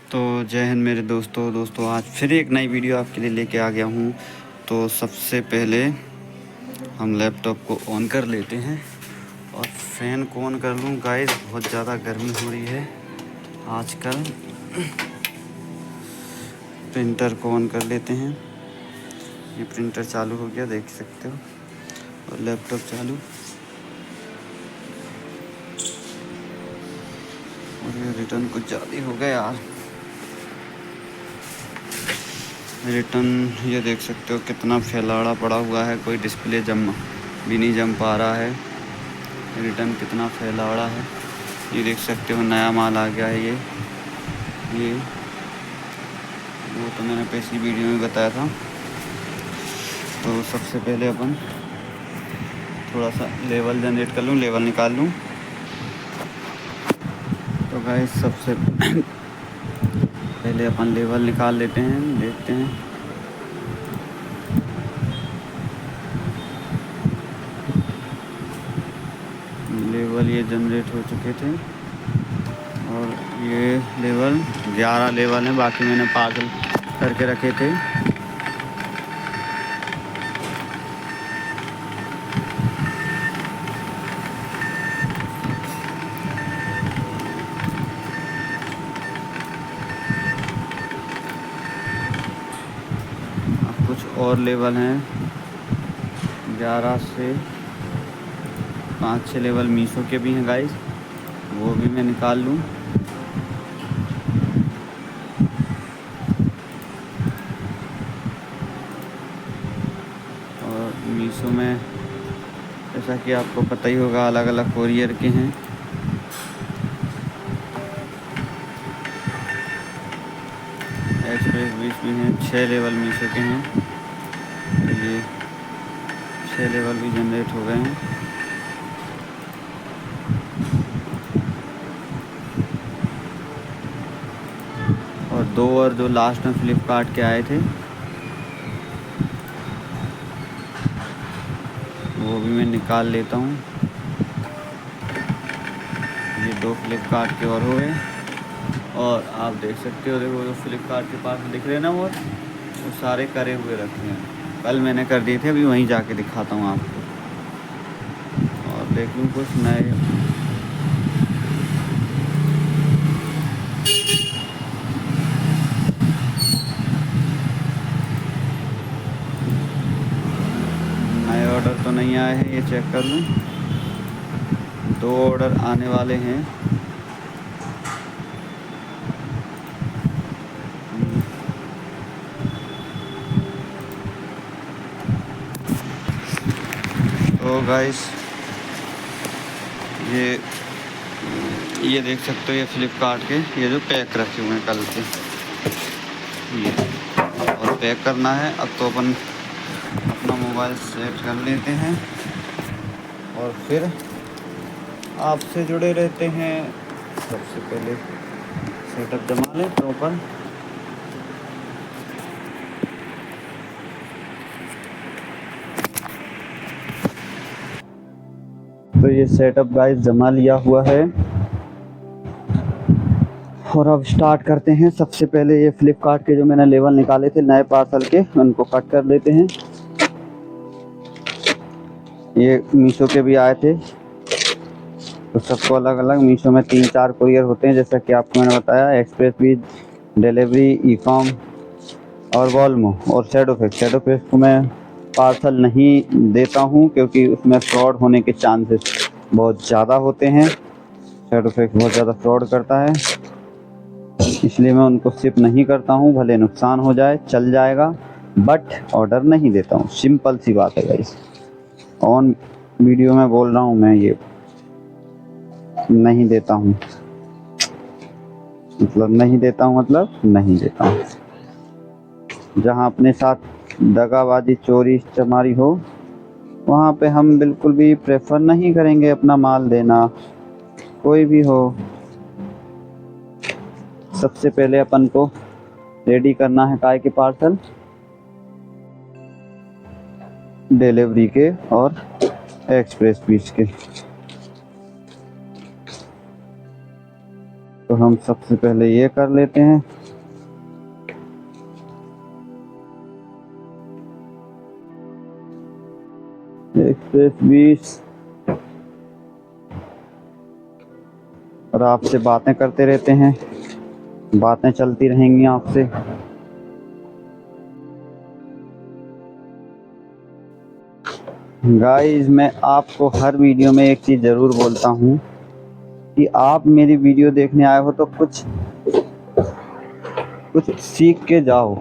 तो जय हिंद मेरे दोस्तों आज फिर एक नई वीडियो आपके लिए लेके आ गया हूँ। तो सबसे पहले हम लैपटॉप को ऑन कर लेते हैं और फ़ैन को ऑन कर लूँ। गाइस बहुत ज़्यादा गर्मी हो रही है आजकल। प्रिंटर को ऑन कर लेते हैं। ये प्रिंटर चालू हो गया, देख सकते हो, और लैपटॉप चालू। और ये रिटर्न कुछ ज़्यादा हो गया यार। रिटर्न ये देख सकते हो कितना फैलाड़ा पड़ा हुआ है, कोई डिस्प्ले जम भी नहीं जम पा रहा है। रिटर्न कितना फैलाड़ा है ये देख सकते हो। नया माल आ गया है ये वो तो मैंने पिछली वीडियो में बताया था। तो सबसे पहले अपन थोड़ा सा लेवल जनरेट कर लूँ, लेवल निकाल लूँ। तो गाइस सबसे पहले अपन लेवल निकाल लेते हैं, देखते हैं। लेवल ये जनरेट हो चुके थे और ये लेवल 11 लेवल हैं, बाकी मैंने पागल करके रखे थे। अब कुछ और लेवल हैं, 11 से 5-6 लेवल मीशो के भी हैं गाइस, वो भी मैं निकाल लूँ। और मीशो में जैसा कि आपको पता ही होगा अलग अलग कोरियर के हैं। एक्सप्रेस 20 भी हैं, 6 लेवल मीशो के हैं। ये 6 लेवल भी जनरेट हो गए हैं। और 2 और जो लास्ट में फ्लिपकार्ट के आए थे वो भी मैं निकाल लेता हूँ। ये 2 फ्लिपकार्ट के और हो गए। और आप देख सकते हो, देखो जो फ्लिपकार्ट के पास दिख रहे हैं ना, वो सारे करे हुए रखे हैं। कल मैंने कर दिए थे, अभी वहीं जाके दिखाता हूँ आपको। और देख लूँ कुछ नए। नए ऑर्डर तो नहीं आए हैं, ये चेक कर लूँ। 2 ऑर्डर आने वाले हैं। तो गाइस ये देख सकते हो, ये फ्लिपकार्ट के ये जो पैक रखे हुए हैं कल के, ये और पैक करना है। अब तो अपन अपना मोबाइल सेट कर लेते हैं और फिर आपसे जुड़े रहते हैं। सबसे पहले सेटअप जमा लें प्रॉपर। तो ये सेटअप गाइस जमा लिया हुआ है और अब स्टार्ट करते हैं। सबसे पहले ये फ्लिपकार्ट के जो मैंने लेवल निकाले थे नए पार्सल के, उनको कट कर देते हैं। ये मीशो के भी आए थे, तो सबको अलग अलग। मीशो में 3-4 कुरियर होते हैं, जैसा कि आपको मैंने बताया, एक्सप्रेस भी, डिलीवरी, ई-कॉम और वॉल्मो और शैडोफैक्स को मैं पार्सल नहीं देता हूं क्योंकि उसमें फ्रॉड होने के चांसेस बहुत ज़्यादा होते हैं। शैडोफैक्स बहुत ज़्यादा फ्रॉड करता है, इसलिए मैं उनको शिप नहीं करता हूं। भले नुकसान हो जाए, चल जाएगा, बट ऑर्डर नहीं देता हूं। सिंपल सी बात है गाइस, ऑन वीडियो में बोल रहा हूं मैं, ये नहीं देता हूं। मतलब नहीं देता हूं, मतलब नहीं देता हूं। जहां अपने साथ दगाबाजी, चोरी चमारी हो, वहां पे हम बिल्कुल भी प्रेफर नहीं करेंगे अपना माल देना, कोई भी हो। सबसे पहले अपन को रेडी करना है काय के पार्सल, डिलीवरी के और एक्सप्रेस पीस के। तो तो हम सबसे पहले ये कर लेते हैं। एक्सप्रेस 20 और आपसे बातें करते रहते हैं, बातें चलती रहेंगी आपसे। गाइस मैं आपको हर वीडियो में एक चीज़ ज़रूर बोलता हूँ कि आप मेरी वीडियो देखने आए हो तो कुछ सीख के जाओ,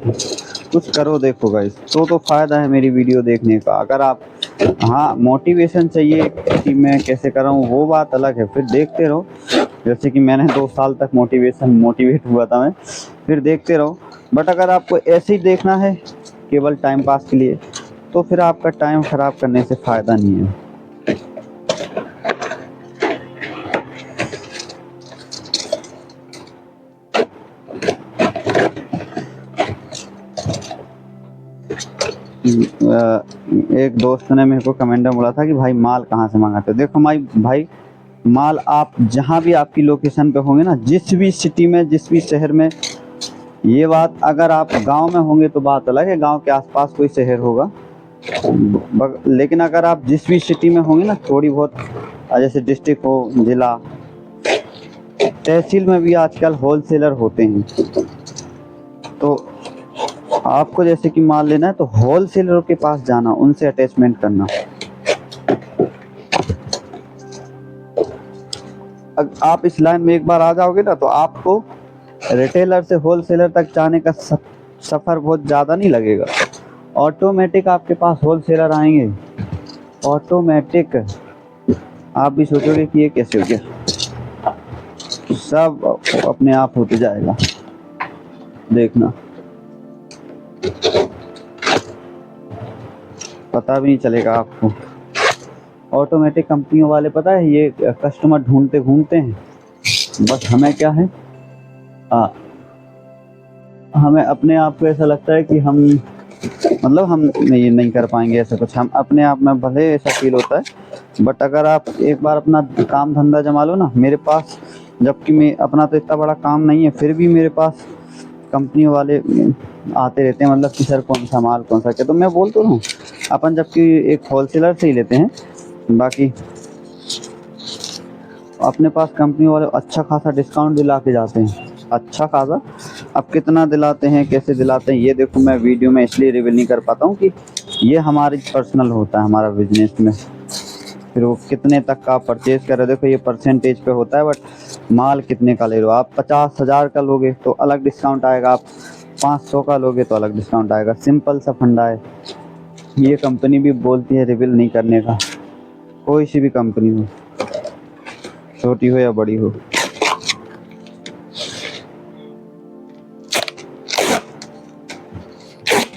कुछ करो। देखो गाइस, तो फ़ायदा है मेरी वीडियो देखने का। अगर आप हाँ मोटिवेशन चाहिए कि मैं कैसे कर रहा हूँ वो बात अलग है, फिर देखते रहो। जैसे कि मैंने 2 साल तक मोटिवेट हुआ था मैं, फिर देखते रहो। बट अगर आपको ऐसे ही देखना है केवल टाइम पास के लिए, तो फिर आपका टाइम ख़राब करने से फ़ायदा नहीं है। एक दोस्त ने मेरे को कमेंट में बोला था कि भाई माल कहाँ से मंगाते हो। देखो भाई माल आप जहाँ भी आपकी लोकेशन पे होंगे ना, जिस भी सिटी में, जिस भी शहर में, ये बात अगर आप गांव में होंगे तो बात अलग है, गांव के आसपास कोई शहर होगा। लेकिन अगर आप जिस भी सिटी में होंगे ना, थोड़ी बहुत जैसे डिस्ट्रिक्ट हो, ज़िला, तहसील में भी आजकल होलसेलर होते हैं। तो आपको जैसे कि माल लेना है तो होलसेलर के पास जाना, उनसे अटैचमेंट करना। आप इस लाइन में एक बार आ जाओगे ना तो आपको रिटेलर से होलसेलर तक जाने का सफ़र बहुत ज़्यादा नहीं लगेगा। ऑटोमेटिक आपके पास होलसेलर आएंगे, ऑटोमेटिक। आप भी सोचोगे कि ये कैसे हो गया, सब अपने आप होते जाएगा, देखना, पता भी नहीं चलेगा आपको। ऑटोमेटिक कंपनियों वाले पता है ये कस्टमर ढूंढते घूमते हैं, बस हमें क्या है, हमें अपने आप को ऐसा लगता है कि हम हम नहीं कर पाएंगे ऐसा कुछ। हम अपने आप में भले ऐसा फील होता है, बट अगर आप एक बार अपना काम धंधा जमा लो ना, मेरे पास, जबकि मैं अपना तो इतना बड़ा काम नहीं है, फिर भी मेरे पास कंपनी वाले आते रहते हैं, कि सर कौन सा माल, कौन सा क्या। तो मैं बोल तो रहा हूँ, अपन जबकि एक होलसेलर से ही लेते हैं, बाकी अपने पास कंपनी वाले अच्छा खासा डिस्काउंट दिला के जाते हैं, अच्छा खासा। अब कितना दिलाते हैं, कैसे दिलाते हैं, ये देखो मैं वीडियो में इसलिए रिवील नहीं कर पाता हूँ कि ये हमारी पर्सनल होता है हमारा बिजनेस में। फिर वो कितने तक का परचेज़ कर रहे हो, देखो ये परसेंटेज पे होता है, बट माल कितने का ले रहे हो। आप 50,000 का लोगे तो अलग डिस्काउंट आएगा, आप 500 का लोगे तो अलग डिस्काउंट आएगा। सिंपल सा फंडा है। ये कंपनी भी बोलती है रिवील नहीं करने का, कोई सी भी कंपनी हो, छोटी हो या बड़ी हो।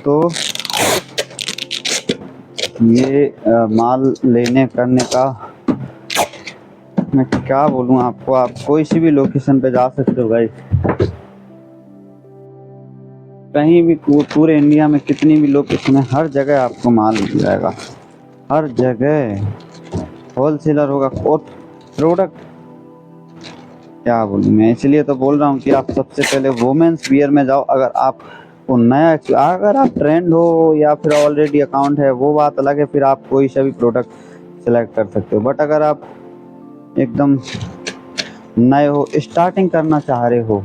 तो ये माल लेने करने का मैं क्या बोलूँ आपको, आप कोई सी भी लोकेशन पे जा सकते हो गाइस, कहीं भी, पूरे इंडिया में कितनी भी लोकेशन है, हर जगह आपको माल मिल जाएगा, हर जगह होलसेलर होगा। और प्रोडक्ट क्या बोलूँ मैं, इसलिए तो बोल रहा हूँ कि आप सबसे पहले वुमेन्स वियर में जाओ। अगर आप को नया, अगर आप ट्रेंड हो या फिर ऑलरेडी अकाउंट है वो बात अलग है, फिर आप कोई सा भी प्रोडक्ट सेलेक्ट कर सकते हो। बट अगर आप एकदम नए हो, स्टार्टिंग करना चाह रहे हो,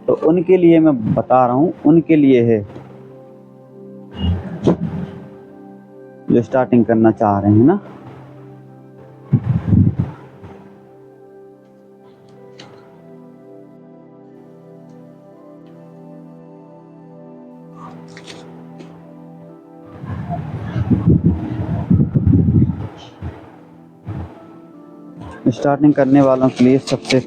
तो उनके लिए मैं बता रहा हूँ, उनके लिए है जो स्टार्टिंग करना चाह रहे हैं ना। स्टार्टिंग करने वालों के लिए सबसे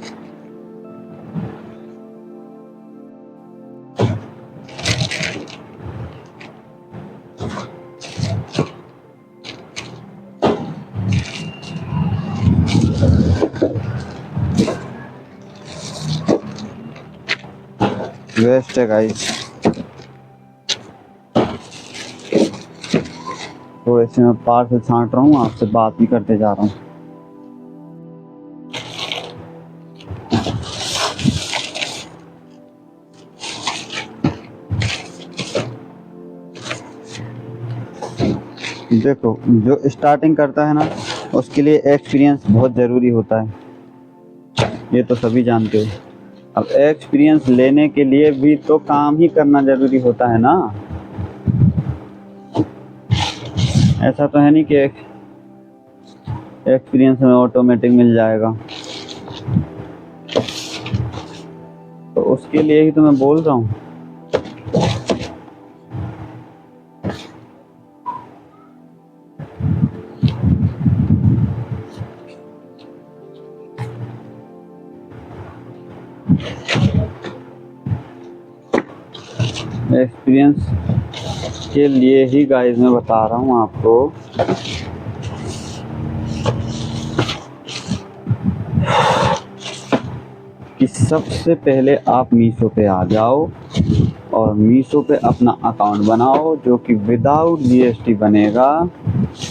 बेस्ट है गाइस। तो ऐसे मैं पार्सल छांट रहा हूँ, आपसे बात भी करते जा रहा हूँ। देखो, जो स्टार्टिंग करता है ना, उसके लिए एक्सपीरियंस बहुत ज़रूरी होता है, ये तो सभी जानते हो। अब एक्सपीरियंस लेने के लिए भी तो काम ही करना ज़रूरी होता है ना। ऐसा तो है नहीं कि एक्सपीरियंस में ऑटोमेटिक मिल जाएगा। तो उसके लिए ही तो मैं बोल रहा हूँ। एक्सपीरियंस के लिए ही गाइस मैं बता रहा हूँ आपको। कि सबसे पहले आप मीशो पे आ जाओ और मीशो पे अपना अकाउंट बनाओ, जो कि विदाउट जीएसटी बनेगा।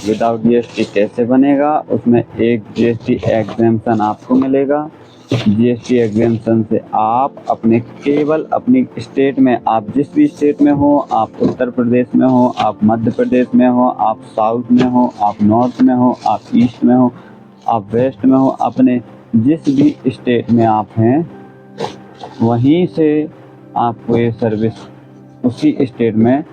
विदाउट जीएसटी कैसे बनेगा? उसमें एक जीएसटी एग्जेम्पशन आपको मिलेगा। जीएसटी एग्जेम्पशन से आप अपने केवल अपनी स्टेट में, आप जिस भी स्टेट में हो, आप उत्तर प्रदेश में हो, आप मध्य प्रदेश में हो, आप साउथ में हो, आप नॉर्थ में हो, आप ईस्ट में हो, आप वेस्ट में हो, अपने जिस भी स्टेट में आप हैं वहीं से आपको ये सर्विस उसी स्टेट में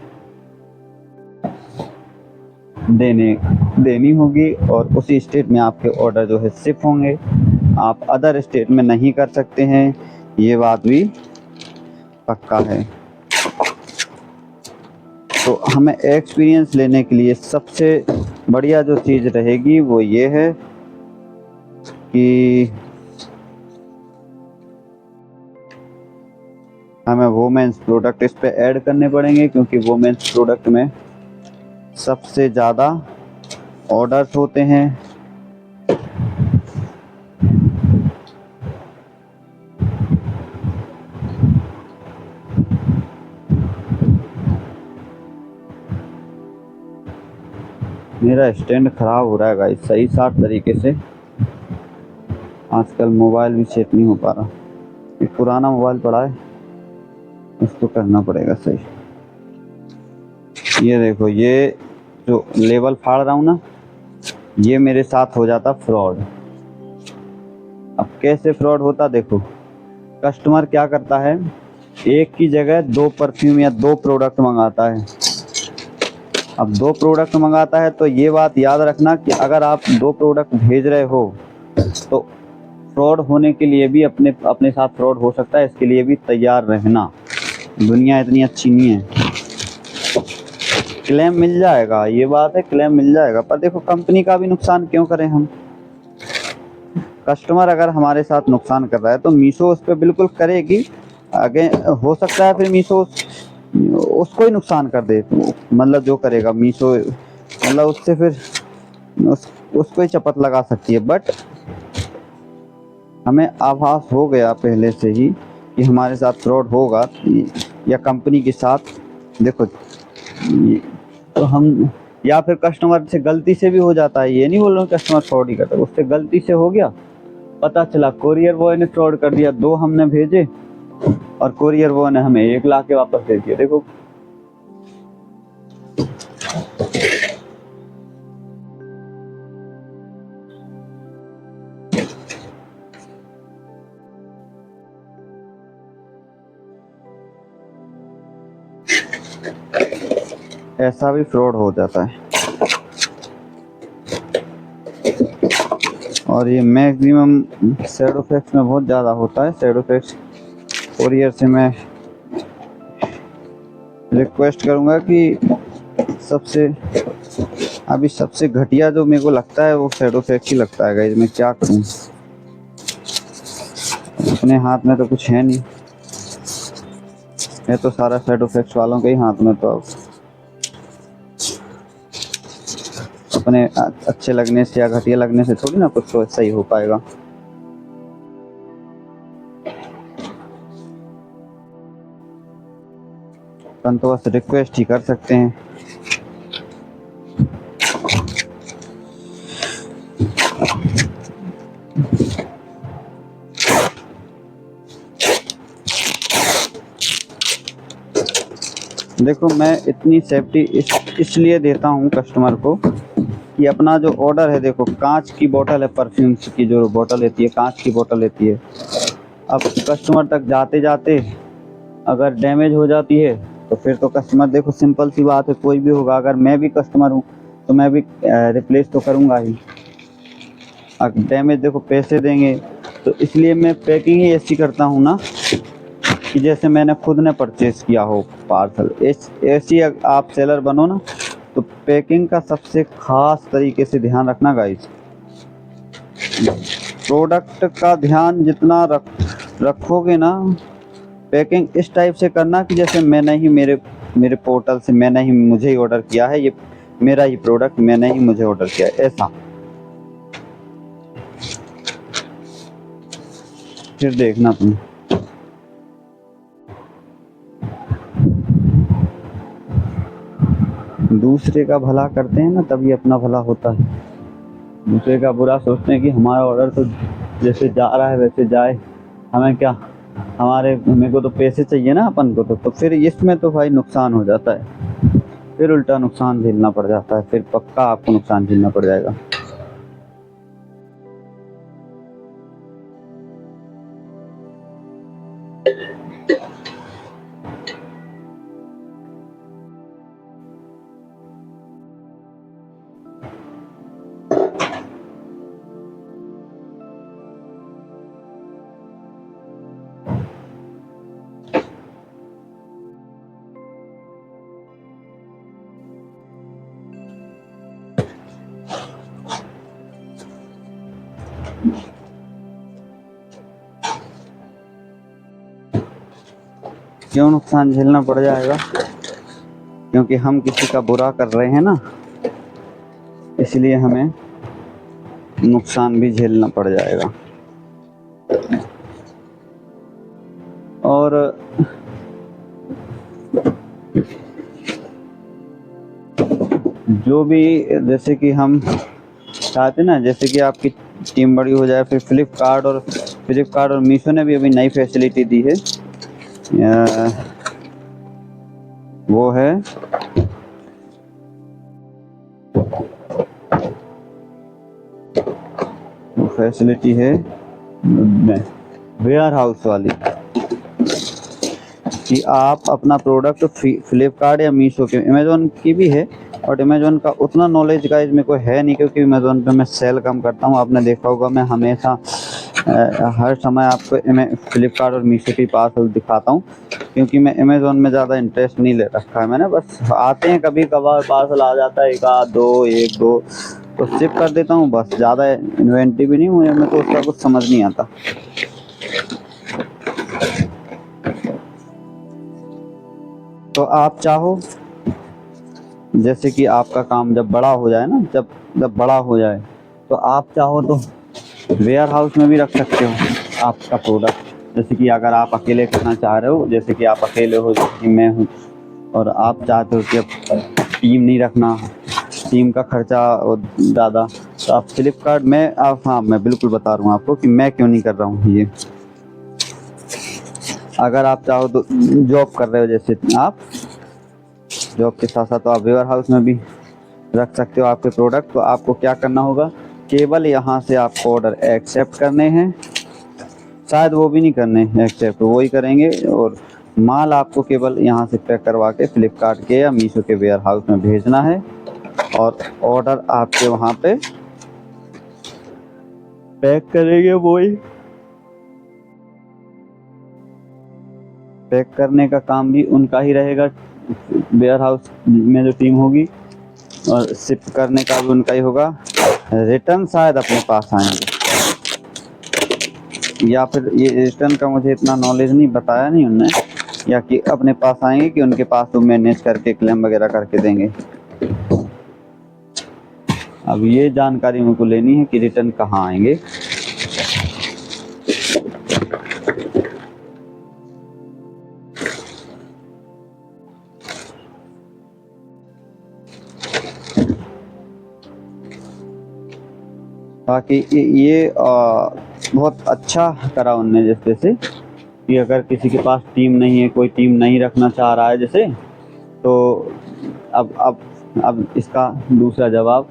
देनी होगी और उसी स्टेट में आपके ऑर्डर जो है शिप होंगे। आप अदर स्टेट में नहीं कर सकते हैं, ये बात भी पक्का है। तो हमें एक्सपीरियंस लेने के लिए सबसे बढ़िया जो चीज़ रहेगी वो ये है कि हमें वोमेंस प्रोडक्ट इस पे ऐड करने पड़ेंगे, क्योंकि वोमेंस प्रोडक्ट में सबसे ज़्यादा ऑर्डर्स होते हैं। मेरा स्टैंड ख़राब हो रहा है गाइस, सही साफ तरीके से आजकल मोबाइल भी सेट नहीं हो पा रहा। एक पुराना मोबाइल पड़ा है, उसको करना पड़ेगा सही। ये देखो, ये जो लेवल फाड़ रहा हूँ ना, ये मेरे साथ हो जाता फ्रॉड। अब कैसे फ्रॉड होता देखो, कस्टमर क्या करता है, एक की जगह 2 परफ्यूम या 2 प्रोडक्ट मंगाता है। अब 2 प्रोडक्ट मंगाता है तो ये बात याद रखना कि अगर आप 2 प्रोडक्ट भेज रहे हो तो फ्रॉड होने के लिए भी अपने साथ फ्रॉड हो सकता है, इसके लिए भी तैयार रहना। दुनिया इतनी अच्छी नहीं है। क्लेम मिल जाएगा, ये बात है, क्लेम मिल जाएगा, पर देखो कंपनी का भी नुकसान क्यों करें हम। कस्टमर अगर हमारे साथ नुकसान कर रहा है तो मीशो उस पर बिल्कुल करेगी। आगे हो सकता है फिर मीशो उसको ही नुकसान कर दे, मतलब जो करेगा मीशो, मतलब उससे फिर उसको ही चपत लगा सकती है। बट हमें आभास हो गया पहले से ही कि हमारे साथ फ्रॉड होगा या कंपनी के साथ। देखो, तो हम, या फिर कस्टमर से गलती से भी हो जाता है, ये नहीं बोल रहा हूँ कस्टमर फ्रॉड ही करता है, उससे गलती से हो गया, पता चला कोरियर बॉय ने फ्रॉड कर दिया, 2 हमने भेजे और कोरियर बॉय ने हमें 1 लाख के वापस दे दिया। देखो, ऐसा भी फ्रॉड हो जाता है। और ये मैक्सिमम सैडो फैक्स में बहुत ज़्यादा होता है। सैडो फैक्स कोरियर से मैं रिक्वेस्ट करूँगा कि सबसे घटिया जो मेरे को लगता है वो सैडो फैक्स ही लगता है गाइस। मैं क्या करूँ, अपने हाथ में तो कुछ है नहीं, है तो सारा सैडो फैक्स वालों के ही हाथ में। तो अब अपने अच्छे लगने से या घटिया लगने से थोड़ी ना कुछ तो सही हो पाएगा। अपन तो बस रिक्वेस्ट ही कर सकते हैं। देखो मैं इतनी सेफ्टी इसलिए देता हूँ कस्टमर को कि अपना जो ऑर्डर है, देखो कांच की बोतल है, परफ्यूम्स की जो बोतल रहती है कांच की बोतल रहती है। अब कस्टमर तक जाते जाते अगर डैमेज हो जाती है तो फिर तो कस्टमर, देखो सिंपल सी बात है, कोई भी होगा, अगर मैं भी कस्टमर हूँ तो मैं भी रिप्लेस तो करूँगा ही। अगर डैमेज, देखो पैसे देंगे, तो इसलिए मैं पैकिंग ही ऐसी करता हूँ ना कि जैसे मैंने खुद ने परचेज किया हो पार्सल। ऐसी आप सेलर बनो ना, तो पैकिंग का सबसे खास तरीके से ध्यान रखना गाइस। प्रोडक्ट का ध्यान जितना रखोगे ना, पैकिंग इस टाइप से करना कि जैसे मैंने ही मेरे पोर्टल से मैंने ही मुझे ही ऑर्डर किया है, ये मेरा ही प्रोडक्ट मैंने ही मुझे ऑर्डर किया है, ऐसा। फिर देखना तुम। दूसरे का भला करते हैं ना तभी अपना भला होता है। दूसरे का बुरा सोचते हैं कि हमारा ऑर्डर तो जैसे जा रहा है वैसे जाए, हमें क्या, मेरे को तो पैसे चाहिए ना अपन को, तो फिर इसमें तो भाई नुकसान हो जाता है, फिर उल्टा नुकसान झेलना पड़ जाता है, फिर पक्का आपको नुकसान झेलना पड़ जाएगा। क्यों नुकसान झेलना पड़ जाएगा? क्योंकि हम किसी का बुरा कर रहे हैं ना, इसलिए हमें नुकसान भी झेलना पड़ जाएगा। और जो भी, जैसे कि हम चाहते ना, जैसे कि आपकी टीम बड़ी हो जाए, फिर फ्लिपकार्ट और मीशो ने भी अभी नई फैसिलिटी दी है। वो है फैसिलिटी है वेयर हाउस वाली, कि आप अपना प्रोडक्ट फ्लिपकार्ट या मीशो के, अमेज़ोन की भी है, और अमेज़ोन का उतना नॉलेज गाइस मेरे को है नहीं, क्योंकि अमेज़ोन पे मैं सेल कम करता हूँ। आपने देखा होगा मैं हमेशा हर समय आपको फ्लिपकार्ट और मीशो की पार्सल दिखाता हूँ, क्योंकि मैं अमेज़ोन में ज़्यादा इंटरेस्ट नहीं ले रखा है मैंने। बस आते हैं कभी कभार पार्सल आ जाता है, एक दो तो शिप कर देता हूँ, बस ज़्यादा इन्वेंटरी भी नहीं हुई, मेरे को उसका कुछ समझ नहीं आता। तो आप चाहो, जैसे कि आपका काम जब बड़ा हो जाए ना, जब बड़ा हो जाए, तो आप चाहो तो वेयर हाउस में भी रख सकते हो आपका प्रोडक्ट। जैसे कि अगर आप अकेले करना चाह रहे हो, जैसे कि आप अकेले हो, जैसे कि मैं हूँ, और आप चाहते हो कि अब टीम नहीं रखना, टीम का खर्चा और ज़्यादा, तो आप फ्लिपकार्ट में हाँ, मैं बिल्कुल बता रहा हूँ आपको कि मैं क्यों नहीं कर रहा हूँ ये। अगर आप चाहो तो जॉब कर रहे हो, जैसे आप जॉब के साथ साथ तो आप वेयर हाउस में भी रख सकते हो आपके प्रोडक्ट। तो आपको क्या करना होगा, केवल यहाँ से आपको ऑर्डर एक्सेप्ट करने हैं, शायद वो भी नहीं करने हैं एक्सेप्ट, वही करेंगे, और माल आपको केवल यहाँ से पैक करवा के फ्लिपकार्ट के या मीशो के वेयर हाउस में भेजना है, और ऑर्डर आपके वहाँ पे पैक करेंगे, वही पैक करने का काम भी उनका ही रहेगा, वेयर हाउस में जो टीम होगी, और शिप करने का भी उनका ही होगा। रिटर्न शायद अपने पास आएंगे, या फिर ये रिटर्न का मुझे इतना नॉलेज नहीं, बताया नहीं उनने, या कि अपने पास आएंगे कि उनके पास तो मैनेज करके क्लेम वगैरह करके देंगे। अब ये जानकारी मुझको लेनी है कि रिटर्न कहाँ आएंगे। बाकी ये बहुत अच्छा करा उनने, जैसे कि अगर किसी के पास टीम नहीं है, कोई टीम नहीं रखना चाह रहा है, जैसे तो अब इसका दूसरा जवाब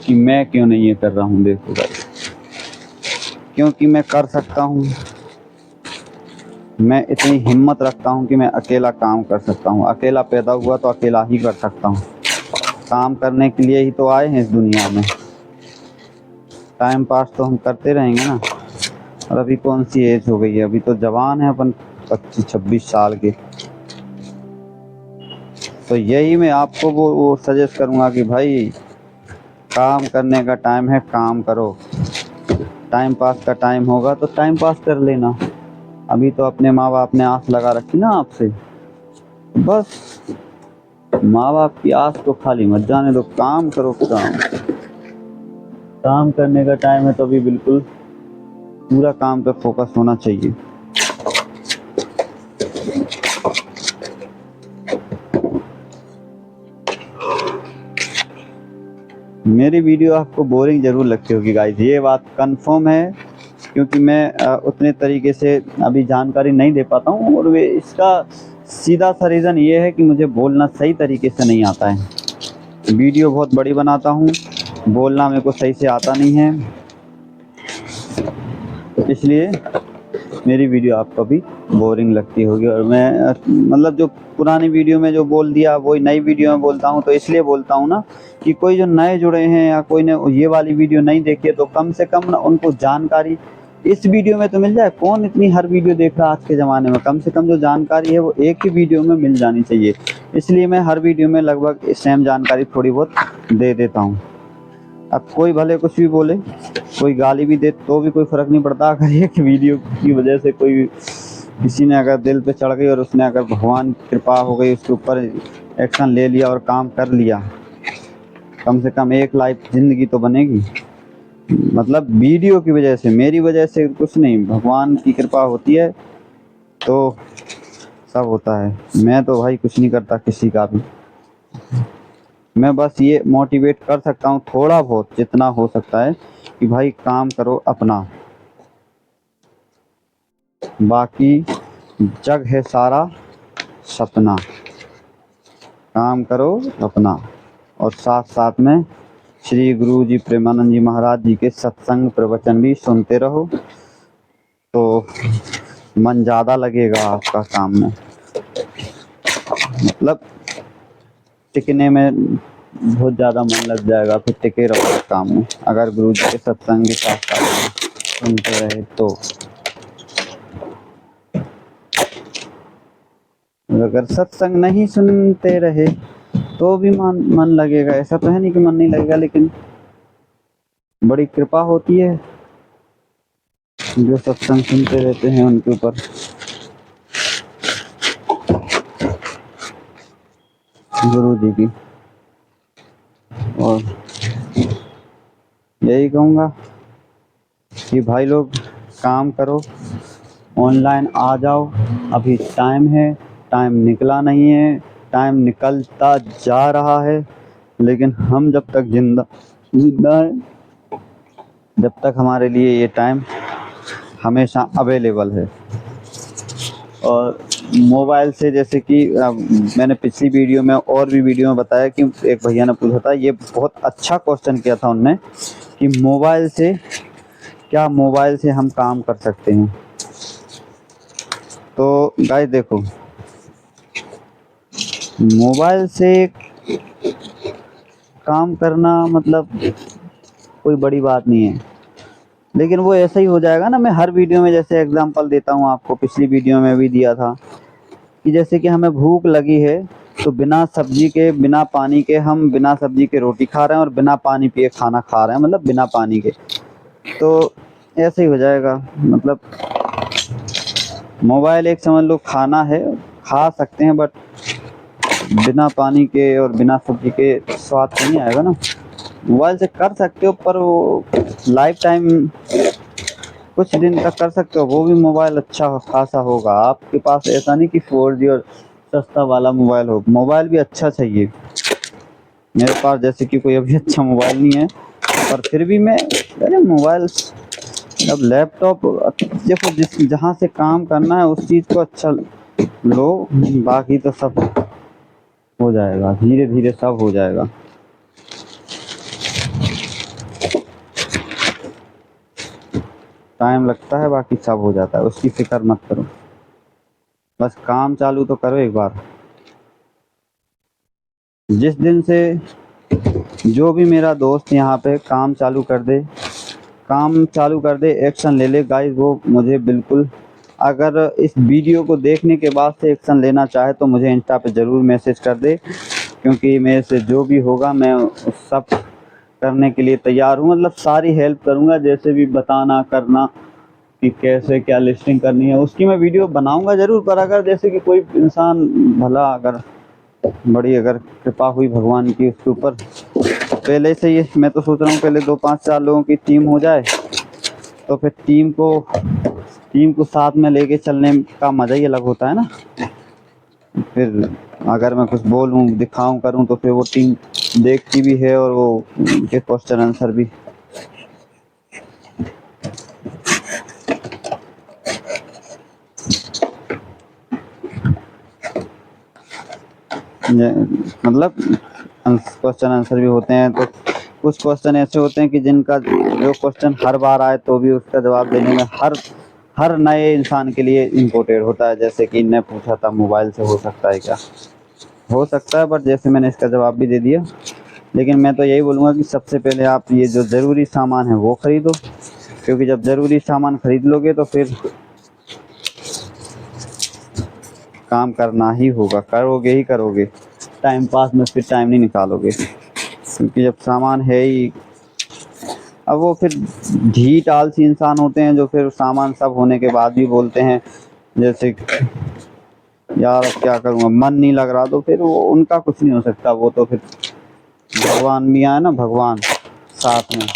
कि मैं क्यों नहीं ये कर रहा हूँ। देखो भाई, क्योंकि मैं कर सकता हूँ। मैं इतनी हिम्मत रखता हूँ कि मैं अकेला काम कर सकता हूँ। अकेला पैदा हुआ तो अकेला ही कर सकता हूँ। काम करने के लिए ही तो आए हैं इस दुनिया में। टाइम पास तो हम करते रहेंगे ना। और अभी कौन सी एज हो गई है, अभी तो जवान है अपन 25-26 साल के। तो यही मैं आपको वो सजेस्ट करूँगा कि भाई काम करने का टाइम है, काम करो। टाइम पास का टाइम होगा तो टाइम पास कर लेना। अभी तो अपने माँ बाप ने आस लगा रखी ना आपसे, बस माँ बाप की आस को खाली मत जाने दो। काम करो, काम करने का टाइम है तो अभी बिल्कुल पूरा काम पे फोकस होना चाहिए। मेरी वीडियो आपको बोरिंग ज़रूर लगती होगी गाइस, ये बात कंफर्म है, क्योंकि मैं उतने तरीके से अभी जानकारी नहीं दे पाता हूँ। और वे इसका सीधा सा रीज़न ये है कि मुझे बोलना सही तरीके से नहीं आता है। वीडियो बहुत बड़ी बनाता हूँ, बोलना मेरे को सही से आता नहीं है, इसलिए मेरी वीडियो आपको भी बोरिंग लगती होगी। और मैं मतलब जो पुरानी वीडियो में जो बोल दिया वही नई वीडियो में बोलता हूँ। तो इसलिए बोलता हूँ ना कि कोई जो नए जुड़े हैं या कोई ने ये वाली वीडियो नहीं देखी है तो कम से कम ना उनको जानकारी इस वीडियो में तो मिल जाए। कौन इतनी हर वीडियो देख रहा है आज के ज़माने में। कम से कम जो जानकारी है वो एक ही वीडियो में मिल जानी चाहिए। इसलिए मैं हर वीडियो में लगभग सेम जानकारी थोड़ी बहुत दे देता हूँ। अब कोई भले कुछ भी बोले, कोई गाली भी दे तो भी कोई फ़र्क नहीं पड़ता। अगर एक वीडियो की वजह से कोई किसी ने अगर दिल पे चढ़ गई और उसने अगर भगवान की कृपा हो गई उसके ऊपर एक्शन ले लिया और काम कर लिया, कम से कम एक लाइफ ज़िंदगी तो बनेगी। मतलब वीडियो की वजह से, मेरी वजह से कुछ नहीं, भगवान की कृपा होती है तो सब होता है। मैं तो भाई कुछ नहीं करता किसी का भी। मैं बस ये मोटिवेट कर सकता हूँ थोड़ा बहुत जितना हो सकता है कि भाई काम करो अपना, बाकी जग है सारा सपना। काम करो अपना और साथ साथ में श्री गुरु जी प्रेमानंद जी महाराज जी के सत्संग प्रवचन भी सुनते रहो तो मन ज़्यादा लगेगा आपका काम में। मतलब टिकने में बहुत ज़्यादा मन लग जाएगा, फिर टिके रहो काम में अगर गुरु जी के सत्संग के साथ साथ सुनते रहे तो। अगर सत्संग नहीं सुनते रहे तो भी मन लगेगा। ऐसा तो है नहीं कि मन नहीं लगेगा, लेकिन बड़ी कृपा होती है जो सत्संग सुनते रहते हैं उनके ऊपर। गुरु जी की। और यही कहूँगा कि भाई लोग काम करो, ऑनलाइन आ जाओ। अभी टाइम है, टाइम निकला नहीं है, टाइम निकलता जा रहा है, लेकिन हम जब तक जिंदा है, जब तक हमारे लिए ये टाइम हमेशा अवेलेबल है। और मोबाइल से जैसे कि मैंने पिछली वीडियो में और भी वीडियो में बताया कि एक भैया ने पूछा था, ये बहुत अच्छा क्वेश्चन किया था उनने कि मोबाइल से क्या मोबाइल से हम काम कर सकते हैं। तो गाइस देखो, मोबाइल से काम करना मतलब कोई बड़ी बात नहीं है, लेकिन वो ऐसा ही हो जाएगा ना। मैं हर वीडियो में जैसे एग्जांपल देता हूँ आपको, पिछली वीडियो में भी दिया था कि जैसे कि हमें भूख लगी है तो बिना सब्जी के बिना पानी के हम बिना सब्जी के रोटी खा रहे हैं और बिना पानी पिए खाना खा रहे हैं, मतलब बिना पानी के। तो ऐसे ही हो जाएगा। मतलब मोबाइल एक समझ लो खाना है, खा सकते हैं, बट बिना पानी के और बिना सब्जी के स्वाद तो नहीं आएगा ना। मोबाइल से कर सकते हो पर वो लाइफ टाइम कुछ दिन तक कर सकते हो, वो भी मोबाइल अच्छा खासा होगा आपके पास। ऐसा नहीं कि 4G और सस्ता वाला मोबाइल हो। मोबाइल भी अच्छा चाहिए। मेरे पास जैसे कि कोई अभी अच्छा मोबाइल नहीं है, पर फिर भी मैं अरे मोबाइल अब लैपटॉप देखो, जिस जहाँ से काम करना है उस चीज़ को अच्छा लो, बाकी तो सब हो जाएगा, धीरे धीरे सब हो जाएगा। टाइम लगता है, बाकी सब हो जाता है, उसकी फिक्र मत करो। बस काम चालू तो करो एक बार। जिस दिन से जो भी मेरा दोस्त यहाँ पे काम चालू कर दे, काम चालू कर दे, एक्शन ले ले गाइस, वो मुझे बिल्कुल, अगर इस वीडियो को देखने के बाद से एक्शन लेना चाहे तो मुझे इंस्टा पे ज़रूर मैसेज कर दे, क्योंकि मेरे से जो भी होगा मैं उस सब करने के लिए तैयार हूँ। मतलब सारी हेल्प करूँगा, जैसे भी बताना करना कि कैसे क्या लिस्टिंग करनी है, उसकी मैं वीडियो बनाऊँगा ज़रूर। पर अगर जैसे कि कोई इंसान भला, अगर बड़ी अगर कृपा हुई भगवान की उसके ऊपर, पहले से ही मैं तो सोच रहा हूँ पहले 2-5-4 लोगों की टीम हो जाए, तो फिर टीम को साथ में लेके चलने का मज़ा ही अलग होता है ना। फिर अगर मैं कुछ बोलूँ, दिखाऊँ, करूँ, तो फिर वो टीम देखती भी है और वो उनके क्वेश्चन आंसर भी। मतलब क्वेश्चन आंसर भी होते हैं, तो कुछ क्वेश्चन ऐसे होते हैं कि जिनका जो क्वेश्चन हर बार आए तो भी उसका जवाब देने में हर नए इंसान के लिए इम्पोर्टेंट होता है। जैसे कि इनने पूछा था मोबाइल से हो सकता है क्या, हो सकता है, बट जैसे मैंने इसका जवाब भी दे दिया। लेकिन मैं तो यही बोलूँगा कि सबसे पहले आप ये जो ज़रूरी सामान है वो ख़रीदो, क्योंकि जब ज़रूरी सामान ख़रीद लोगे तो फिर काम करना ही होगा, करोगे ही करोगे। टाइम पास में फिर टाइम नहीं निकालोगे, क्योंकि जब सामान है ही, अब वो फिर ढीठ आलसी इंसान होते हैं जो फिर सामान सब होने के बाद भी बोलते हैं, जैसे यार अब क्या करूँगा, मन नहीं लग रहा, तो फिर वो उनका कुछ नहीं हो सकता। वो तो फिर भगवान भी आए ना, भगवान साथ में,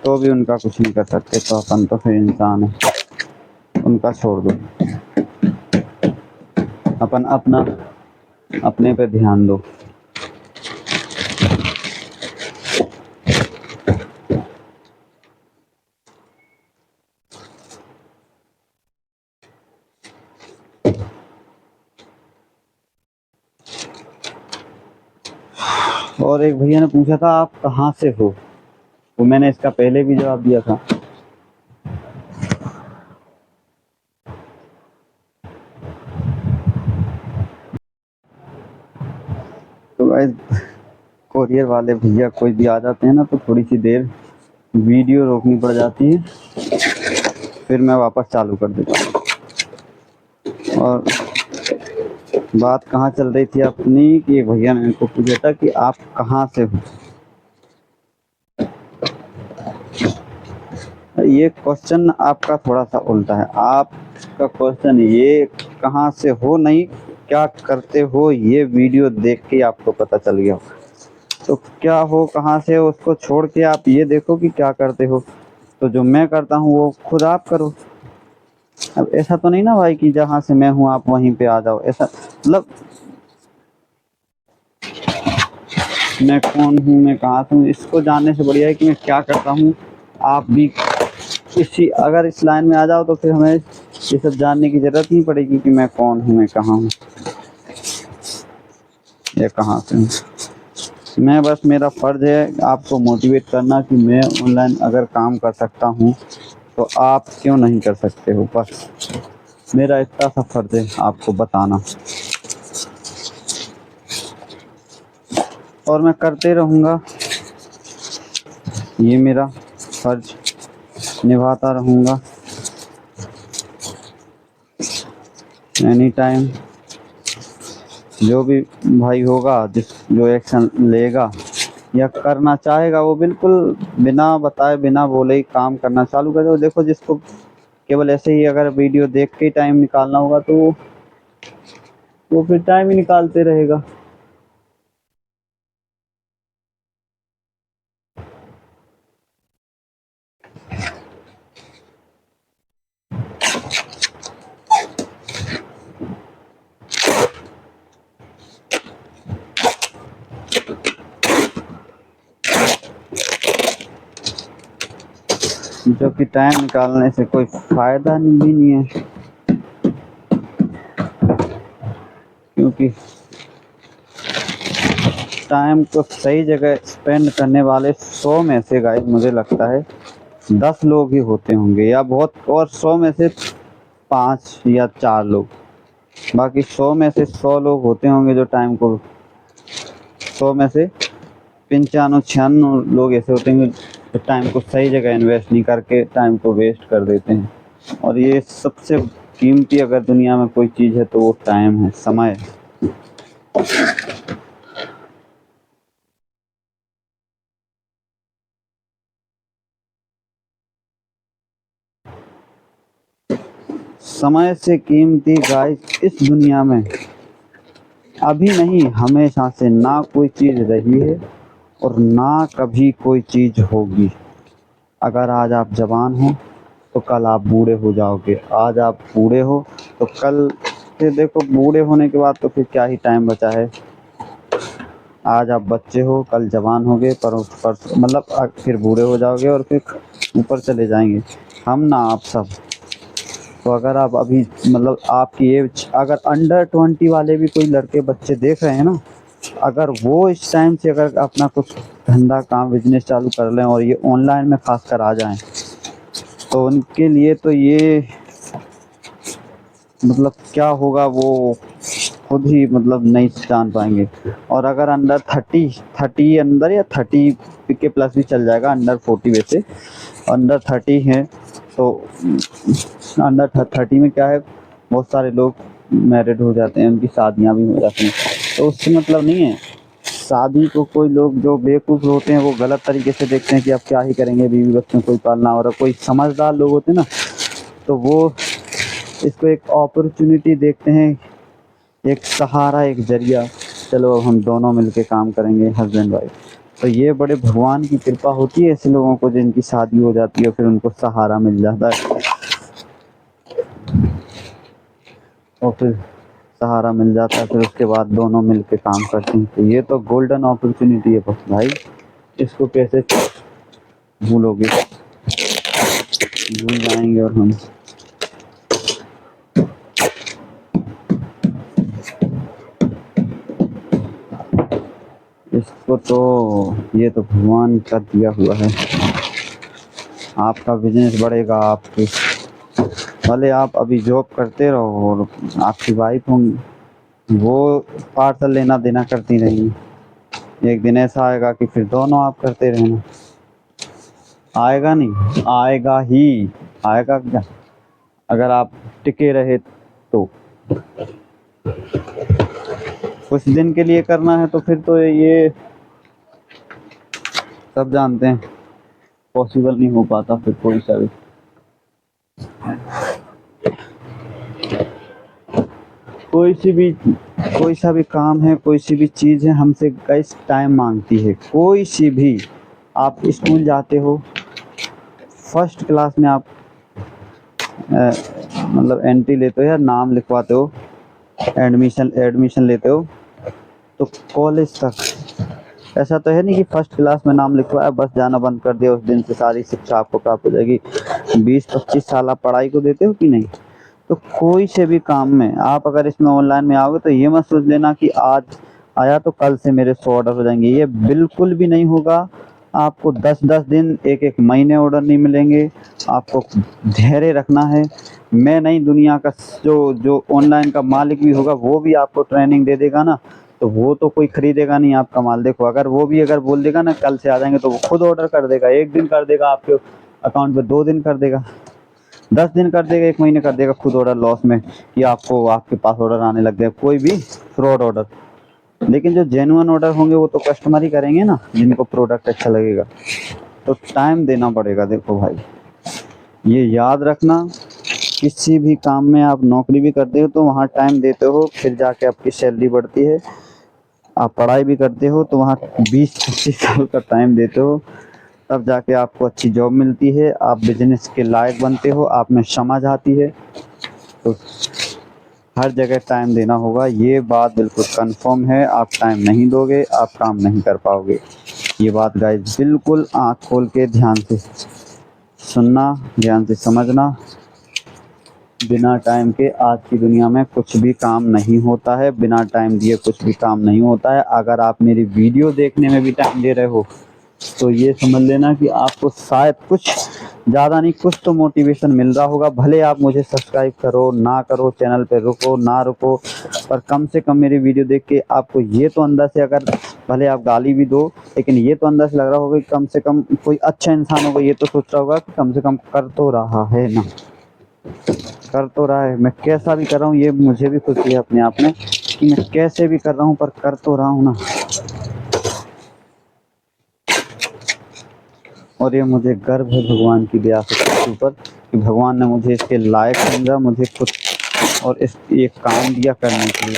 तो भी उनका कुछ नहीं कर सकते। तो अपन तो फिर इंसान है, उनका छोड़ दो, अपन अपना अपने पे ध्यान दो। और एक भैया ने पूछा था आप कहाँ से हो, तो मैंने इसका पहले भी जवाब दिया था। तो गाइस, कोरियर वाले भैया कोई भी आ जाते हैं ना, तो थोड़ी सी देर वीडियो रोकनी पड़ जाती है, फिर मैं वापस चालू कर देता हूँ। और बात कहाँ चल रही थी अपनी, कि एक भैया ने मेरे को पूछा था कि आप कहाँ से हो। ये क्वेश्चन आपका थोड़ा सा उल्टा है। आपका क्वेश्चन ये कहाँ से हो नहीं, क्या करते हो, ये वीडियो देख के आपको पता चल गया। तो क्या हो, कहाँ से हो, उसको छोड़ के आप ये देखो कि क्या करते हो। तो जो मैं करता हूँ वो खुद आप करो। अब ऐसा तो नहीं ना भाई कि जहाँ से मैं हूँ आप वहीं पे आ जाओ, ऐसा मतलब मैं कौन हूँ, मैं कहाँ से हूँ, इसको जानने से बढ़िया है कि मैं क्या करता हूँ। आप भी इसी अगर इस लाइन में आ जाओ तो फिर हमें ये सब जानने की ज़रूरत नहीं पड़ेगी कि मैं कौन हूँ, मैं कहाँ हूँ, या कहाँ से हूँ। मैं बस, मेरा फ़र्ज़ है आपको मोटिवेट करना कि मैं ऑनलाइन अगर काम कर सकता हूँ तो आप क्यों नहीं कर सकते हो। बस मेरा इतना सा फ़र्ज़ है आपको बताना, और मैं करते रहूँगा, ये मेरा फ़र्ज़ निभाता रहूँगा एनी टाइम। जो भी भाई होगा, जो एक्शन लेगा या करना चाहेगा, वो बिल्कुल बिना बताए बिना बोले ही काम करना चालू कर दो। देखो, जिसको केवल ऐसे ही अगर वीडियो देख के टाइम निकालना होगा तो वो फिर टाइम ही निकालते रहेगा। जो कि टाइम निकालने से कोई फ़ायदा भी नहीं है, क्योंकि टाइम को सही जगह स्पेंड करने वाले 100 में से गाइस मुझे लगता है 10 लोग ही होते होंगे, या बहुत, और 100 में से 5 या 4 लोग, बाकी 100 में से 100 लोग होते होंगे जो टाइम को, 100 में से 95-96 लोग ऐसे होते हैं जो टाइम को सही जगह इन्वेस्ट नहीं करके टाइम को वेस्ट कर देते हैं। और ये सबसे कीमती अगर दुनिया में कोई चीज़ है तो वो टाइम है, समय। समय से कीमती गाइस इस दुनिया में अभी नहीं, हमेशा से ना कोई चीज़ रही है और ना कभी कोई चीज़ होगी। अगर आज आप जवान हो तो कल आप बूढ़े हो जाओगे, आज आप बूढ़े हो तो कल, फिर देखो बूढ़े होने के बाद तो फिर क्या ही टाइम बचा है। आज आप बच्चे हो, कल जवान होगे, पर मतलब फिर बूढ़े हो जाओगे और फिर ऊपर चले जाएंगे हम ना आप सब। तो अगर आप अभी मतलब आपकी एज अगर अंडर 20 वाले भी कोई लड़के बच्चे देख रहे हैं ना, अगर वो इस टाइम से अगर अपना कुछ धंधा काम बिजनेस चालू कर लें और ये ऑनलाइन में खासकर आ जाएं, तो उनके लिए तो ये मतलब क्या होगा वो खुद ही मतलब नहीं जान पाएंगे। और अगर अंडर 30 अंदर या 30 के प्लस भी चल जाएगा, अंडर 40 वैसे, अंडर 30 है तो अंडर 30 में क्या है, बहुत सारे लोग मैरिड हो जाते हैं, उनकी शादियां भी हो जाती हैं, तो उससे मतलब नहीं है। शादी को कोई लोग जो बेवकूफ़ होते हैं वो गलत तरीके से देखते हैं कि अब क्या ही करेंगे, बीवी बच्चों कोई पालना, और कोई समझदार लोग होते हैं ना तो वो इसको एक अपॉर्चुनिटी देखते हैं, एक सहारा, एक जरिया, चलो अब हम दोनों मिलके काम करेंगे हस्बैंड वाइफ। तो ये बड़े भगवान की कृपा होती है ऐसे लोगों को जिनकी शादी हो जाती है, फिर उनको सहारा मिल जाता है, और फिर सहारा मिल जाता है, फिर उसके बाद दोनों मिलके काम करते हैं। तो ये तो गोल्डन अपॉर्चुनिटी है भाई, इसको कैसे भूलोगे, भूल जाएंगे और हम। इसको तो ये तो भगवान का दिया हुआ है। आपका बिजनेस बढ़ेगा, आपके भले आप अभी जॉब करते रहो और आपकी वाइफ होंगी वो पार्सल लेना देना करती रहेंगी, एक दिन ऐसा आएगा कि फिर दोनों आप करते रहना। आएगा नहीं, आएगा ही, आएगा क्या, अगर आप टिके रहे तो। कुछ दिन के लिए करना है तो फिर तो ये सब जानते हैं पॉसिबल नहीं हो पाता फिर कोई सा भी। कोई सा भी काम है, कोई सी भी चीज़ है, हमसे गाइस टाइम मांगती है। कोई सी भी, आप स्कूल जाते हो, फर्स्ट क्लास में आप मतलब एंट्री लेते हो या नाम लिखवाते हो, एडमिशन लेते हो, तो कॉलेज तक ऐसा तो है नहीं कि फर्स्ट क्लास में नाम लिखवाया बस जाना बंद कर दिया, उस दिन से सारी शिक्षा आपको प्राप्त हो जाएगी। 20-25 साल आप पढ़ाई को देते हो कि नहीं। तो कोई से भी काम में आप अगर इसमें ऑनलाइन में आओगे तो ये मत सोच लेना कि आज आया तो कल से मेरे 100 ऑर्डर हो जाएंगे, ये बिल्कुल भी नहीं होगा। आपको 10-10 दिन, एक महीने ऑर्डर नहीं मिलेंगे। आपको धैर्य रखना है। मैं नहीं, दुनिया का जो ऑनलाइन का मालिक भी होगा वो भी आपको ट्रेनिंग दे देगा ना, तो वो तो कोई खरीदेगा नहीं आपका माल। देखो अगर वो भी अगर बोल देगा ना कल से आ जाएंगे, तो वो खुद ऑर्डर कर देगा, 1 दिन कर देगा आपके अकाउंट पे, 2 दिन कर देगा, 10 दिन कर देगा, 1 महीने कर देगा, खुद ऑर्डर लॉस में कि आपको आपके पास ऑर्डर आने लग गए। कोई भी फ्रॉड ऑर्डर, लेकिन जो जेन्युइन ऑर्डर होंगे वो तो कस्टमर ही करेंगे ना, जिनको प्रोडक्ट अच्छा लगेगा। तो टाइम देना पड़ेगा। देखो भाई, ये याद रखना, किसी भी काम में आप नौकरी भी करते हो तो वहाँ टाइम देते हो, फिर जाके आपकी सैलरी बढ़ती है। आप पढ़ाई भी करते हो तो वहाँ 20-25 साल का टाइम देते हो, तब जाके आपको अच्छी जॉब मिलती है, आप बिजनेस के लायक बनते हो, आप में समझ आती है। तो हर जगह टाइम देना होगा, ये बात बिल्कुल कंफर्म है। आप टाइम नहीं दोगे, आप काम नहीं कर पाओगे। ये बात गाइस बिल्कुल आँख खोल के ध्यान से सुनना, ध्यान से समझना। बिना टाइम के आज की दुनिया में कुछ भी काम नहीं होता है, बिना टाइम दिए कुछ भी काम नहीं होता है। अगर आप मेरी वीडियो देखने में भी टाइम दे रहे हो तो ये समझ लेना कि आपको शायद कुछ ज़्यादा नहीं कुछ तो मोटिवेशन मिल रहा होगा। भले आप मुझे सब्सक्राइब करो ना करो, चैनल पे रुको ना रुको, पर कम से कम मेरी वीडियो देख के आपको ये तो अंदर से, अगर भले आप गाली भी दो लेकिन ये तो अंदर से लग रहा होगा कि कम से कम कोई अच्छा इंसान होगा, ये तो सोच रहा होगा कि कम से कम कर तो रहा है ना, कर तो रहा है। मैं कैसा भी कर रहा हूँ ये मुझे भी खुशी है अपने आप में कि मैं कैसे भी कर रहा हूँ पर कर तो रहा हूँ ना। और ये मुझे गर्व है भगवान की दया से के ऊपर कि भगवान ने मुझे इसके लायक समझा, मुझे खुद और इस ये काम दिया करने के लिए।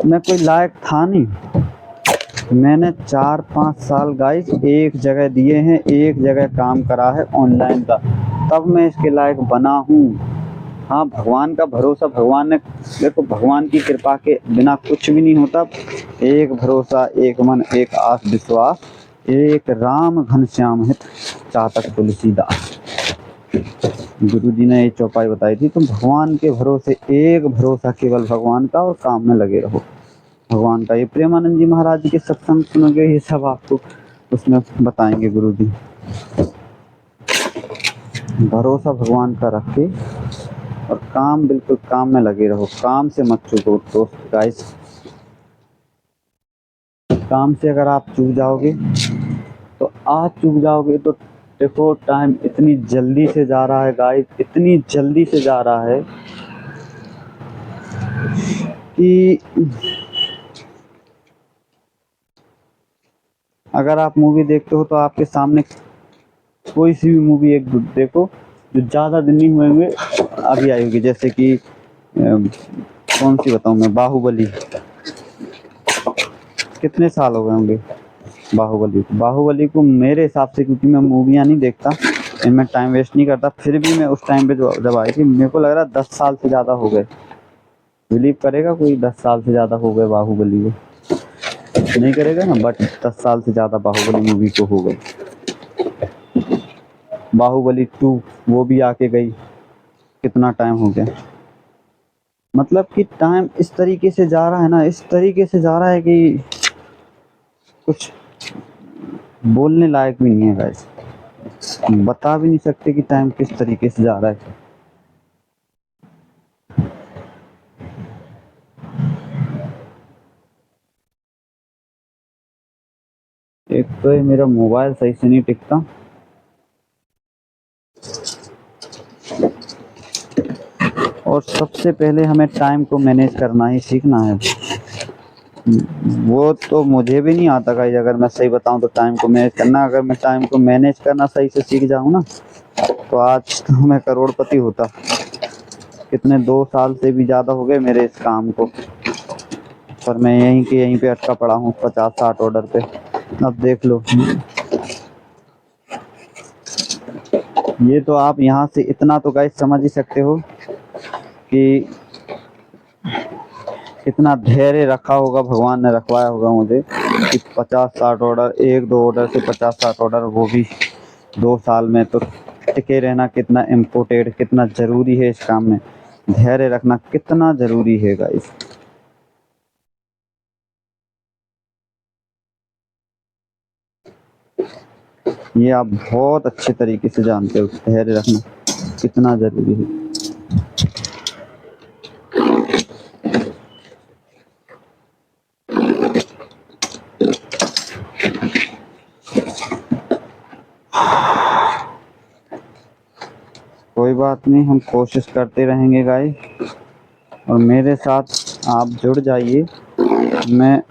मैं कोई लायक था नहीं, मैंने 4-5 साल गाइस एक जगह दिए हैं, एक जगह काम करा है ऑनलाइन का, तब मैं इसके लायक बना हूँ। हाँ, भगवान का भरोसा, भगवान ने देखो, भगवान की कृपा के बिना कुछ भी नहीं होता। एक भरोसा, एक मन, एक आस विश्वास, एक राम घनश्याम हित चातक तुलसीदास। गुरु जी ने ये चौपाई बताई थी। तो भगवान के भरोसे, एक भरोसा केवल भगवान का, और काम में लगे रहो भगवान का। ये प्रेमानंद जी महाराज जी के सत्संग सुनोगे, ये सब आपको उसमें बताएंगे गुरु जी। भरोसा भगवान का रख के और काम, बिल्कुल काम में लगे रहो, काम से मत चूको दोस्त गाइस। काम से अगर आप चूक जाओगे तो आज चूक जाओगे तो देखो टाइम इतनी जल्दी से जा रहा है गाइस, इतनी जल्दी से जा रहा है कि अगर आप मूवी देखते हो तो आपके सामने कोई सी भी मूवी एक देखो जो ज़्यादा दिन नहीं हुए होंगे अभी आई होगी, जैसे कि कौन सी बताऊँ मैं, बाहुबली। कितने साल हो गए होंगे बाहुबली को मेरे हिसाब से, क्योंकि मैं मूवियाँ नहीं देखता, इनमें टाइम वेस्ट नहीं करता, फिर भी मैं उस टाइम पे जो जब आई थी मेरे को लग रहा 10 साल से ज़्यादा हो गए। बिलीव करेगा कोई 10 साल से ज़्यादा हो गए बाहुबली को? नहीं करेगा ना, बट 10 साल से ज़्यादा बाहुबली मूवी को हो गए। बाहुबली 2 वो भी आके गई, कितना टाइम हो गया। मतलब कि टाइम इस तरीके से जा रहा है ना, इस तरीके से जा रहा है कि कुछ बोलने लायक भी नहीं है गाइस, बता भी नहीं सकते कि टाइम किस तरीके से जा रहा है। एक तो ये मेरा मोबाइल सही से नहीं टिकता, और सबसे पहले हमें टाइम को मैनेज करना ही सीखना है। वो तो मुझे भी नहीं आता गाइस, अगर मैं सही बताऊं तो टाइम को मैनेज करना, अगर मैं टाइम को मैनेज करना सही से सीख जाऊं ना तो आज तो मैं करोड़पति होता। कितने 2 साल से भी ज़्यादा हो गए मेरे इस काम को, पर मैं यहीं पे अटका पड़ा हूँ 50-60 ऑर्डर पे। अब देख लो, ये तो आप यहाँ से इतना तो गाइस समझ ही सकते हो कि कितना धैर्य रखा होगा, भगवान ने रखवाया होगा मुझे कि 50-60 ऑर्डर, 1-2 ऑर्डर से 50-60 ऑर्डर, वो भी 2 साल में। तो टिके रहना कितना इम्पोर्टेंट, कितना ज़रूरी है इस काम में, धैर्य रखना कितना ज़रूरी है गाइस। ये आप बहुत अच्छे तरीके से जानते हो, धैर्य रखना कितना ज़रूरी है। कोई बात नहीं, हम कोशिश करते रहेंगे गाइस, और मेरे साथ आप जुड़ जाइए। मैं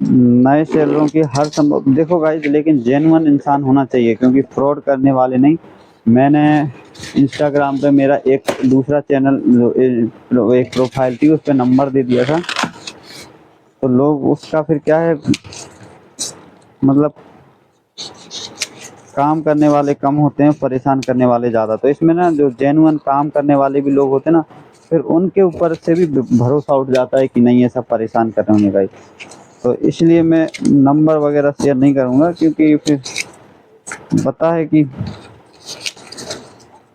नए सेलरों की हर संभव, देखो गाइस, लेकिन जेन्युइन इंसान होना चाहिए, क्योंकि फ्रॉड करने वाले नहीं। मैंने इंस्टाग्राम पे मेरा एक दूसरा चैनल, एक प्रोफाइल थी, उस पर नंबर दे दिया था, तो लोग उसका फिर क्या है, मतलब काम करने वाले कम होते हैं, परेशान करने वाले ज़्यादा। तो इसमें ना जो जेन्युइन काम करने वाले भी लोग होते हैं ना, फिर उनके ऊपर से भी भरोसा उठ जाता है कि नहीं ये सब परेशान कर रहे होंगे भाई। तो इसलिए मैं नंबर वगैरह शेयर नहीं करूँगा, क्योंकि फिर पता है कि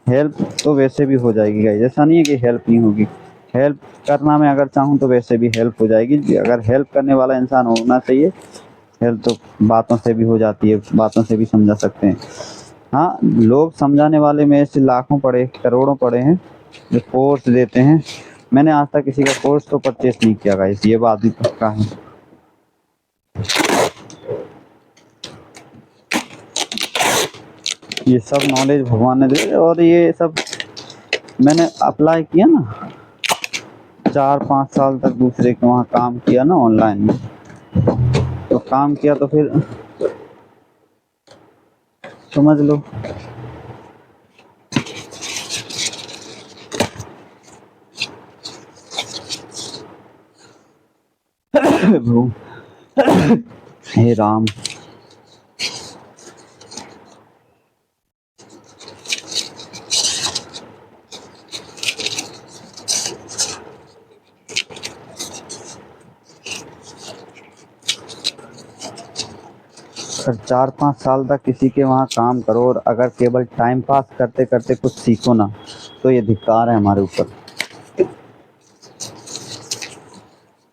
हेल्प तो वैसे भी हो जाएगी गाइस, ऐसा नहीं है कि हेल्प नहीं होगी। हेल्प करना मैं अगर चाहूँ तो वैसे भी हेल्प हो जाएगी, अगर हेल्प करने वाला इंसान होना चाहिए। हेल्प तो बातों से भी हो जाती है, बातों से भी समझा सकते हैं। हाँ, लोग समझाने वाले में ऐसे लाखों पड़े, करोड़ों पड़े हैं जो कोर्स देते हैं। मैंने आज तक किसी का कोर्स तो परचेस नहीं किया गाइस, ये बात भी पक्का है। ये सब नॉलेज भगवान ने दी, और ये सब मैंने अप्लाई किया ना, 4-5 साल तक दूसरे के वहाँ काम किया ना ऑनलाइन में, तो काम किया तो फिर समझ लो। प्रभु, हे राम। अगर 4-5 साल तक किसी के वहाँ काम करो और अगर केवल टाइम पास करते करते कुछ सीखो ना, तो ये धिक्कार है हमारे ऊपर।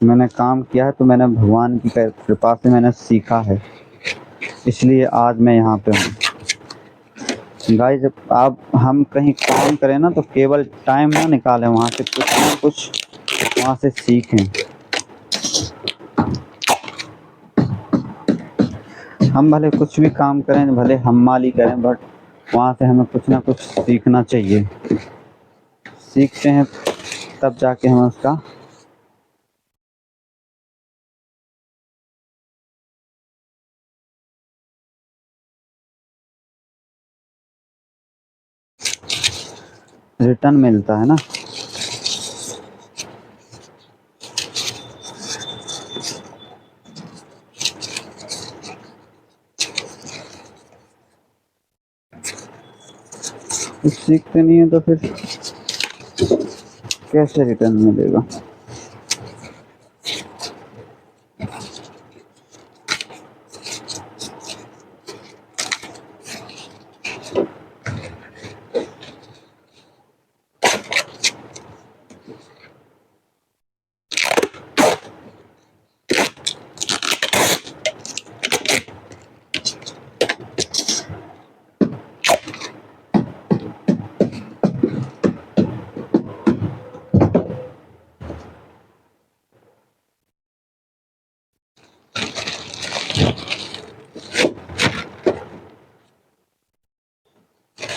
मैंने काम किया है तो मैंने भगवान की कृपा से मैंने सीखा है, इसलिए आज मैं यहाँ पे हूँ। गाइस, जब आप हम कहीं काम करें ना तो केवल टाइम ना निकालें, वहाँ से कुछ ना कुछ वहाँ से सीखें। हम भले कुछ भी काम करें, भले हम माली करें, बट वहाँ से हमें कुछ ना कुछ सीखना चाहिए। सीखते हैं तब जाके हमें उसका रिटर्न मिलता है ना। कुछ सीखते नहीं है तो फिर कैसे रिटर्न मिलेगा।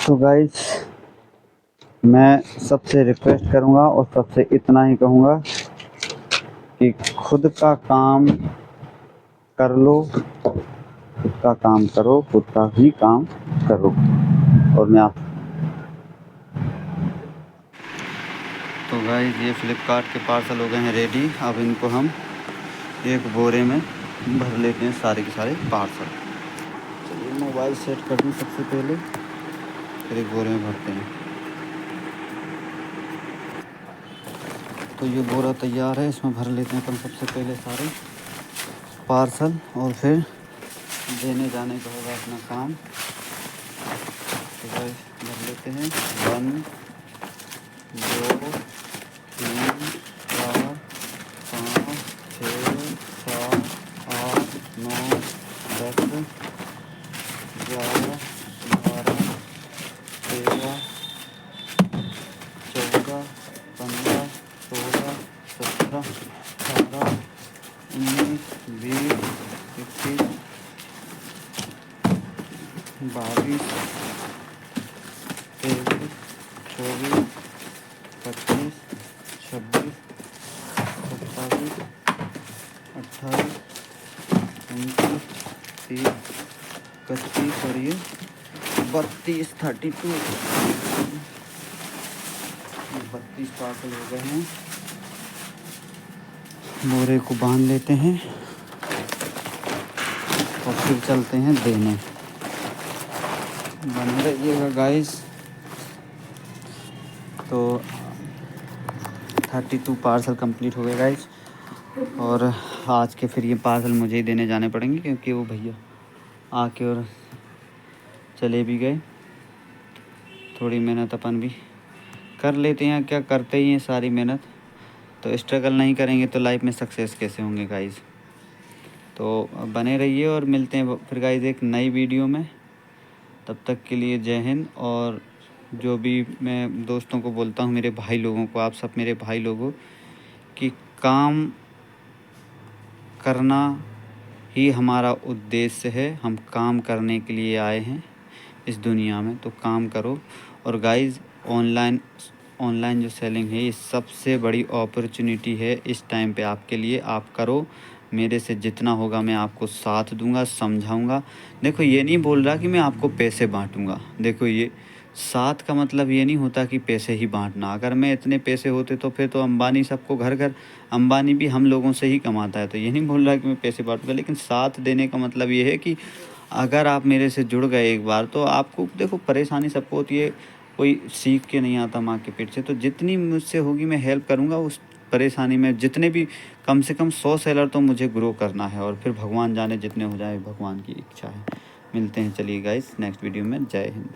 तो गाइस, मैं सबसे रिक्वेस्ट करूँगा और सबसे इतना ही कहूँगा कि खुद का काम कर लो, खुद का काम करो, खुद का ही काम करो। और मैं आप तो गाइस, ये फ्लिपकार्ट के पार्सल हो गए हैं रेडी। अब इनको हम एक बोरे में भर लेते हैं, सारे के सारे पार्सल। चलिए मोबाइल सेट कर दूँ सबसे पहले, फिर एक बोरे में भरते हैं। तो ये बोरा तैयार है, इसमें भर लेते हैं अपन सबसे पहले सारे पार्सल, और फिर देने जाने का होगा अपना काम। तो गाइस, भर लेते हैं 1 2 3 4 5 6 7 8 9 10 11 12 13 14 15 16 17 18 19 20 21 22 23 24 25 26 27 28 29 30 31 और ये 32 पार्सल हो गए हैं। बोरे को बांध लेते हैं और फिर चलते हैं देने। बने रहिएगा गाइस। तो 32 पार्सल कंप्लीट हो गए गाइस, और आज के फिर ये पार्सल मुझे ही देने जाने पड़ेंगे, क्योंकि वो भैया आके और चले भी गए। थोड़ी मेहनत अपन भी कर लेते हैं, क्या करते ही हैं सारी मेहनत। तो स्ट्रगल नहीं करेंगे तो लाइफ में सक्सेस कैसे होंगे गाइज़। तो बने रहिए और मिलते हैं फिर गाइज़ एक नई वीडियो में। तब तक के लिए जय हिंद। और जो भी मैं दोस्तों को बोलता हूँ, मेरे भाई लोगों को, आप सब मेरे भाई लोगों, कि काम करना ही हमारा उद्देश्य है। हम काम करने के लिए आए हैं इस दुनिया में, तो काम करो। और गाइज़ ऑनलाइन जो सेलिंग है ये सबसे बड़ी अपॉर्चुनिटी है इस टाइम पे आपके लिए। आप करो, मेरे से जितना होगा मैं आपको साथ दूंगा, समझाऊंगा। देखो ये नहीं बोल रहा कि मैं आपको पैसे बांटूंगा। देखो ये साथ का मतलब ये नहीं होता कि पैसे ही बांटना। अगर मैं इतने पैसे होते तो फिर तो अंबानी सबको घर घर, अंबानी भी हम लोगों से ही कमाता है। तो ये नहीं बोल रहा कि मैं पैसे बांटूंगा, लेकिन साथ देने का मतलब ये है कि अगर आप मेरे से जुड़ गए एक बार तो आपको, देखो परेशानी सबको होती है, कोई सीख के नहीं आता माँ के पेट से। तो जितनी मुझसे होगी मैं हेल्प करूँगा उस परेशानी में। जितने भी कम से कम 100 सेलर तो मुझे ग्रो करना है, और फिर भगवान जाने जितने हो जाए, भगवान की इच्छा है। मिलते हैं, चलिए गाइस नेक्स्ट वीडियो में। जय हिंद।